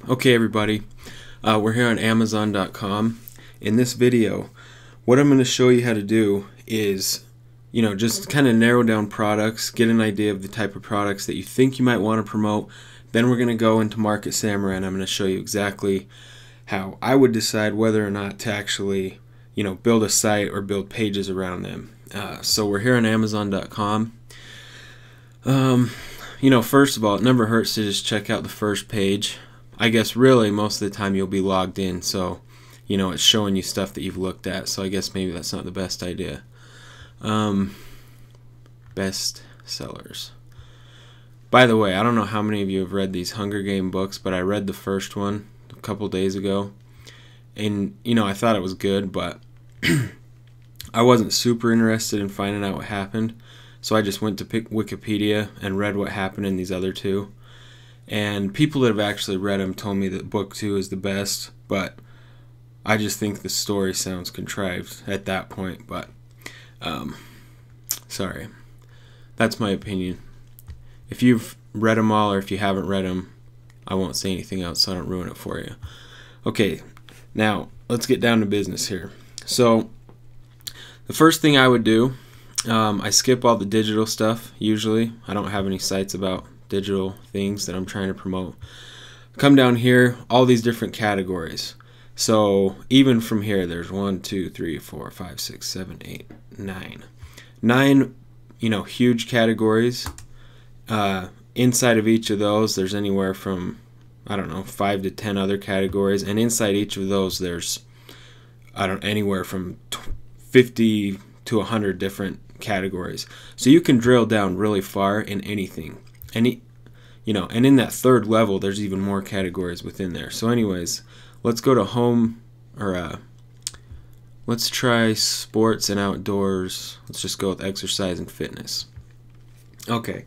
Okay everybody, we're here on Amazon.com. In this video, what I'm going to show you how to do is, just kind of narrow down products, get an idea of the type of products that you think you might want to promote. Then we're going to go into Market Samurai and I'm going to show you exactly how I would decide whether or not to actually, build a site or build pages around them. So we're here on Amazon.com. First of all, it never hurts to just check out the first page. I guess really most of the time you'll be logged in, so it's showing you stuff that you've looked at, so I guess maybe that's not the best idea. Best sellers. By the way, I don't know how many of you have read these Hunger Game books, but I read the first one a couple days ago, and I thought it was good, but I wasn't super interested in finding out what happened, so I just went to Wikipedia and read what happened in these other two. And people that have actually read them told me that book 2 is the best, but I just think the story sounds contrived at that point. But sorry, that's my opinion. If you've read them all, or if you haven't read them, I won't say anything else so I don't ruin it for you. Okay, now let's get down to business here. So the first thing I would do, I skip all the digital stuff usually. I don't have any sites about digital things that I'm trying to promote. Come down here, all these different categories. So even from here, there's 1, 2, 3, 4, 5, 6, 7, 8, 9. 9, huge categories. Inside of each of those, there's anywhere from, 5 to 10 other categories. And inside each of those, there's, anywhere from 50 to 100 different categories. So you can drill down really far in anything. And and in that third level, there's even more categories within there. So anyways, let's go to home, or let's try sports and outdoors. Let's just go with exercise and fitness. Okay,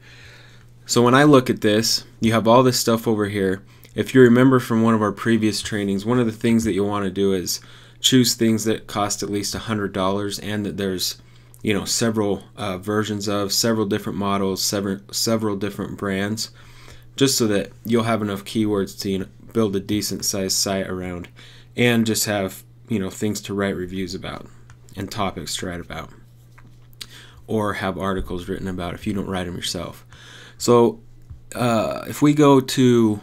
so when I look at this, you have all this stuff over here. If you remember from one of our previous trainings, one of the things that you'll want to do is choose things that cost at least $100 and that there's several versions of, several different models, several different brands, just so that you'll have enough keywords to build a decent sized site around, and just have things to write reviews about and topics to write about, or have articles written about if you don't write them yourself. So if we go to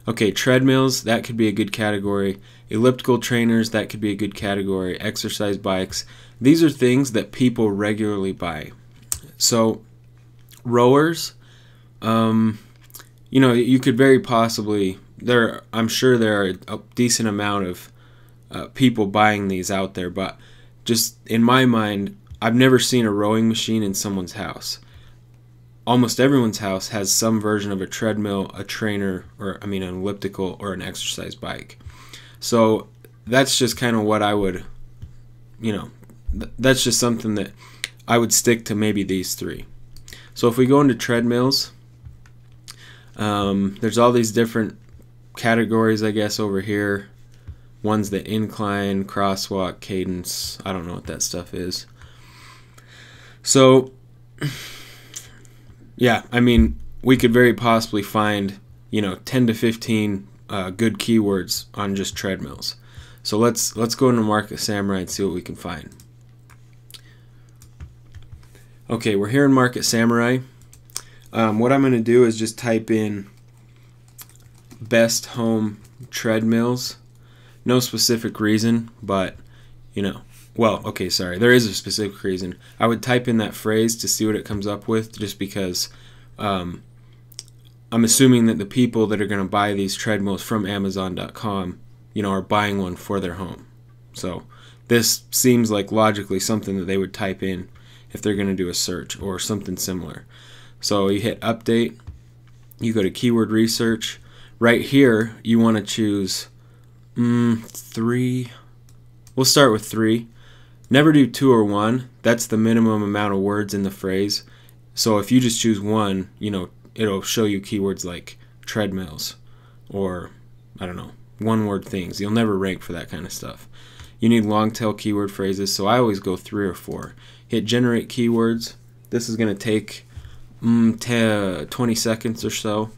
treadmills, that could be a good category. Elliptical trainers, that could be a good category. Exercise bikes, these are things that people regularly buy. So rowers, you could very possibly, I'm sure there are a decent amount of people buying these out there, but just in my mind, I've never seen a rowing machine in someone's house. Almost everyone's house has some version of a treadmill, a trainer, or an elliptical, or an exercise bike. So that's just kind of what I would, that's just something that I would stick to, maybe these three. So if we go into treadmills, there's all these different categories, I guess, over here. Ones that incline, crosswalk, cadence, I don't know what that stuff is. So yeah, we could very possibly find 10 to 15 good keywords on just treadmills. So let's go into Market Samurai and see what we can find. Okay, we're here in Market Samurai. What I'm going to do is just type in best home treadmills. No specific reason, but there is a specific reason. I would type in that phrase to see what it comes up with, just because I'm assuming that the people that are going to buy these treadmills from Amazon.com, are buying one for their home. So this seems like logically something that they would type in if they're going to do a search or something similar. So you hit update, you go to keyword research. Right here, you want to choose 3. We'll start with 3. Never do 2 or 1. That's the minimum amount of words in the phrase. So if you just choose 1, it'll show you keywords like treadmills or, one-word things. You'll never rank for that kind of stuff. You need long tail keyword phrases, so I always go 3 or 4. Hit generate keywords. This is going to take 20 seconds or so.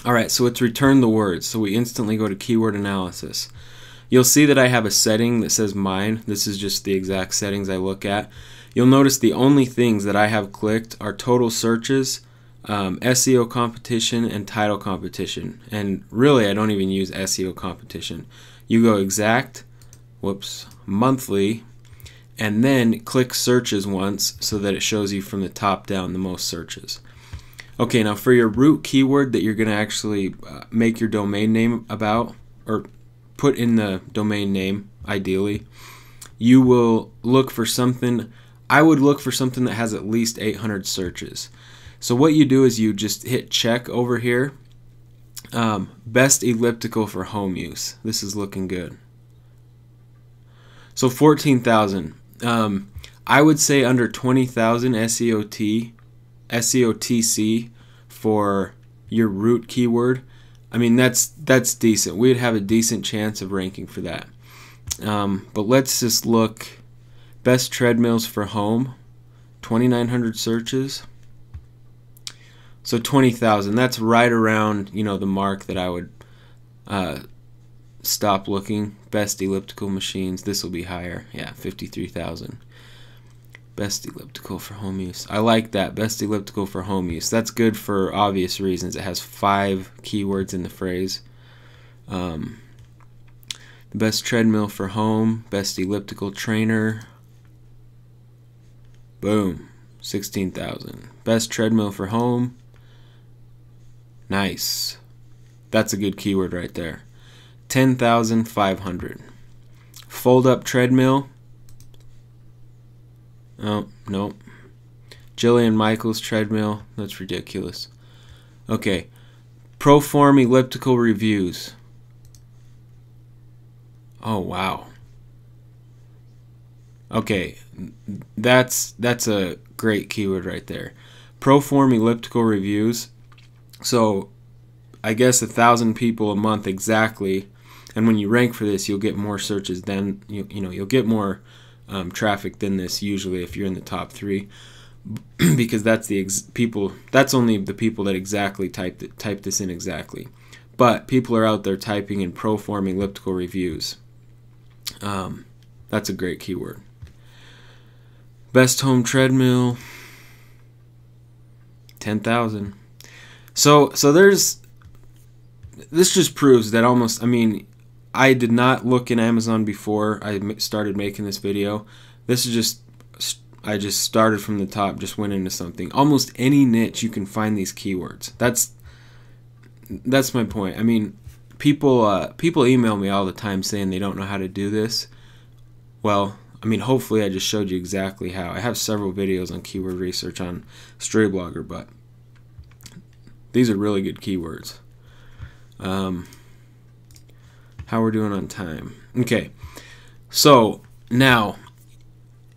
Alright, so it's return the words. So we instantly go to keyword analysis. You'll see that I have a setting that says mine. This is just the exact settings I look at. You'll notice the only things that I have clicked are total searches, SEO competition, and title competition. And really, I don't even use SEO competition. You go exact, monthly, and then click searches once so that it shows you from the top down the most searches. Okay, now for your root keyword that you're going to actually make your domain name about, or put in the domain name ideally, you will look for something. I would look for something that has at least 800 searches. So what you do is you just hit check over here. Best elliptical for home use. This is looking good. So 14,000. I would say under 20,000 SEOTC for your root keyword. I mean, that's decent. We'd have a decent chance of ranking for that. But let's just look. Best treadmills for home, 2,900 searches. So 20,000. That's right around, the mark that I would stop looking. Best elliptical machines. This will be higher. Yeah, 53,000. Best elliptical for home use. I like that. Best elliptical for home use. That's good for obvious reasons. It has 5 keywords in the phrase. The best treadmill for home. Best elliptical trainer. Boom. 16,000. Best treadmill for home. Nice. That's a good keyword right there. 10,500. Fold up treadmill. Oh, no. Jillian Michaels treadmill. That's ridiculous. Okay. Proform elliptical reviews. Oh, wow. Okay. That's a great keyword right there. Proform elliptical reviews. So, I guess 1,000 people a month exactly. And when you rank for this, you'll get more searches than you'll get more traffic than this usually if you're in the top 3, because that's that's only the people that exactly type this in exactly. But people are out there typing in proform elliptical reviews. That's a great keyword. Best home treadmill, 10,000. So this just proves that I did not look in Amazon before I started making this video. This is just, I just started from the top, just went into something. Almost any niche you can find these keywords. That's my point. I mean, people email me all the time saying they don't know how to do this. Well, hopefully I just showed you exactly how. I have several videos on keyword research on StrayBlogger, but these are really good keywords. How we're doing on time. Okay, so now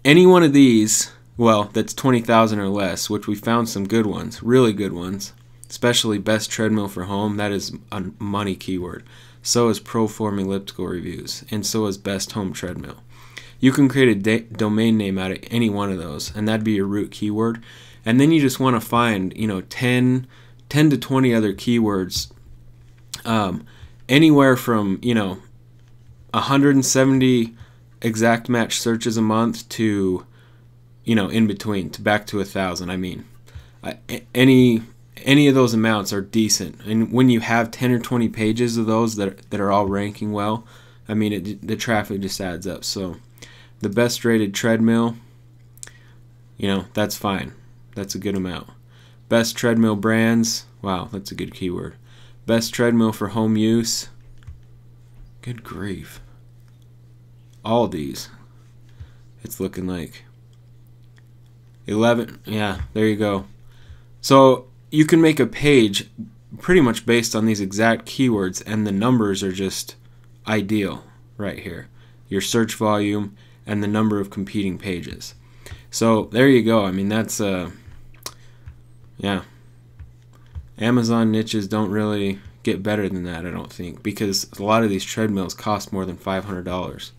any one of these, well, that's 20,000 or less, which we found some good ones, really good ones, especially best treadmill for home. That is a money keyword. So is proform elliptical reviews, and so is best home treadmill. You can create a domain name out of any one of those, and that'd be your root keyword. And then you just want to find 10 to 20 other keywords, anywhere from 170 exact match searches a month to in between, to back to 1,000. Any of those amounts are decent, and when you have 10 or 20 pages of those that are all ranking well, the traffic just adds up. So the best rated treadmill, that's fine. That's a good amount. Best treadmill brands, wow, that's a good keyword. Best treadmill for home use, good grief. All these, it's looking like 11. Yeah, there you go. So you can make a page pretty much based on these exact keywords, and the numbers are just ideal right here. Your search volume and the number of competing pages. So there you go. That's yeah. Amazon niches don't really get better than that, I don't think, because a lot of these treadmills cost more than $500.